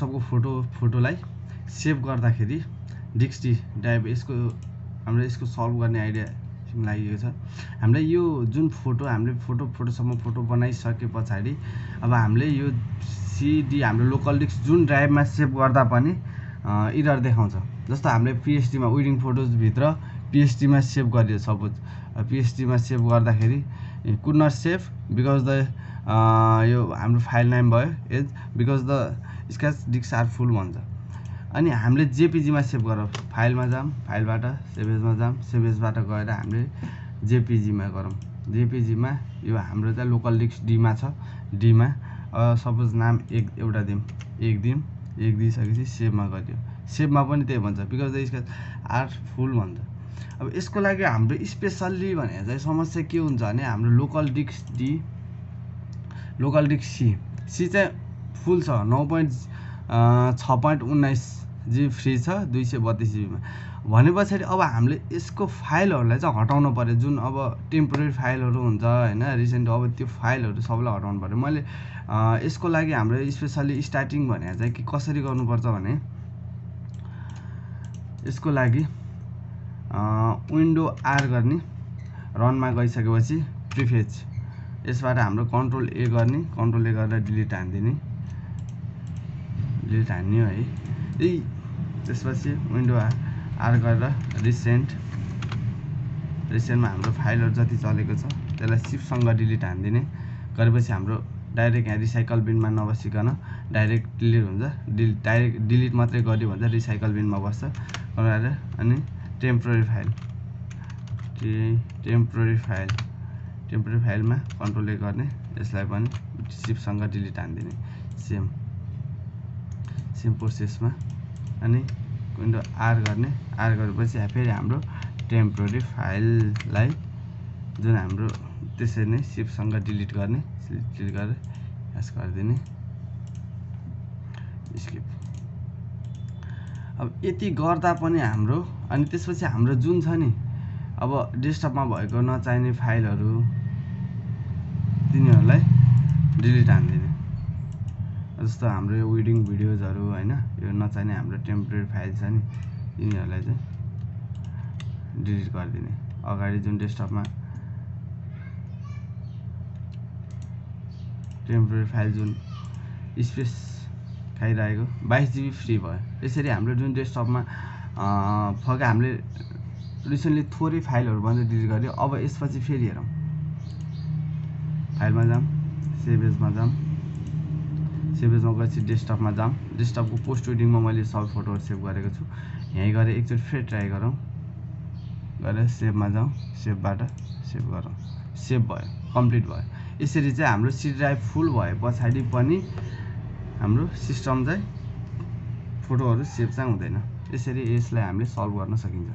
सबको फोटोलाई सेभ गर्दाखेरि disk drive यसको सल्भ गर्ने आइडिया लागेको छ। हामीले यो जुन हामीले फोटोसम्म फोटो बनाइसके पछाडि अब हामीले यो सिडी हाम्रो लोकल डिस्क जुन ड्राइभमा सेभ गर्दा पनि एरर देखाउँछ। जस्तो हामीले PSD मा वेडिङ फोटोज भित्र PSD मा सेभ गरियो, सपोज PSD मा सेभ गर्दाखेरि could not save because the यो हाम्रो फाइल नेम भयो as because the scratch disk are full भन्छ। अनि हामीले JPG मा सेभ गरौँ, फाइलमा जाम, फाइलबाट सेभ एजमा जाम, सेभ एजबाट गएर हामीले JPG मा गरौँ। JPG मा यो हाम्रो चाहिँ लोकल डिस्क D मा छ, D मा सपोज नाम एउटा दिउँ, एक दिइसकेपछि सेभमा गरियो। सेभमा पनि त्यही भन्छ because the scratch are full भन्छ। अब यसको लागि हाम्रो स्पेसल्ली भने चाहिँ समस्या के हुन्छ भने हाम्रो local disk D, local disk C चाहिँ फुल छ, 9.6.19 GB फ्री छ 232 GB मा। भने पछाडि अब हामीले यसको फाइलहरूलाई चाहिँ हटाउनु पर्यो, जुन अब टेम्पोरेरी फाइलहरू हुन्छ हैन, रिसेन्ट अब त्यो फाइलहरू सबैलाई हटाउनु पर्यो। मैले यसको लागि हाम्रो स्पेसल्ली स्टार्टिङ भने चाहिँ के कसरी गर्नुपर्छ भने यसको लागि विन्डो R गर्ने, रनमा गइसकेपछि प्रिफेच यसबाट हाम्रो कन्ट्रोल A गर्ने, कन्ट्रोल A गरेर डिलिट हान्दिने, डिलिट हान्यो है। त्यसपछि विन्डो R गरेर रिसेन्टमा हाम्रो फाइलहरू जति चलेको छ त्यसलाई शिफ्टसँग डिलिट हान्दिने। गरेपछि हाम्रो डाइरेक्ट यहाँ रिसाइकल बिनमा नबसिकन डाइरेक्ट डिलिट हुन्छ। डाइरेक्ट डिलिट मात्रै गरियो भने रिसाइकल बिनमा बस्छ। गरेर अनि टेम्पोरेरी फाइलमा कन्ट्रोल A गर्ने, यसलाई पनि शिफ्टसँग डिलिट हान्दिने। सेम प्रोसेसमा अनि विन्डो R गर्ने, R गरेपछि फेरि हाम्रो टेम्पोरेरी फाइललाई जुन हाम्रो त्यसरी नै शिफ्टसँग डिलिट गर्ने, डिलिट गरेर यस गरिदिने, स्किप। अब यति गर्दा पनि हाम्रो अनि त्यसपछि हाम्रो जुन छ नि अब डेस्कटपमा भएको नचाहिने फाइलहरू तिनीहरूलाई डिलिट हान्दिने। जस्तो हाम्रो यो वेडिङ भिडियोजहरू हैन, यो नचाहिने हाम्रो टेम्पोरेरी फाइल छ नि यिनीहरूलाई चाहिँ डिलिट गरिदिने। अगाडि जुन डेस्कटपमा टेम्पोरेरी फाइल जुन स्पेस खाइरहेको 22 GB फ्री भयो। यसरी हाम्रो जुन डेस्कटपमा हामीले रिसेन्टली थोरै फाइलहरू मात्रै डिलिट गर्यो। अब यसपछि फेरि हेरौँ, फाइलमा जाम, सेभ एजमा जाम, सेभ एजमा गएपछि डेस्कटपमा जाम। डेस्कटपको पोस्ट वेडिङमा मैले सब फोटोहरू सेभ गरेको छु। यहीँ गएर एकचोटि फेरि ट्राई गरौँ, गरेर सेभमा जाउँ, सेभबाट सेभ गरौँ, सेभ भयो, कम्प्लिट भयो। यसरी चाहिँ हाम्रो सी ड्राइभ फुल भए पछाडि पनि हाम्रो सिस्टम चाहिँ फोटोहरू सेभ चाहिँ हुँदैन। यसरी यसलाई हामीले सल्भ गर्न सकिन्छ।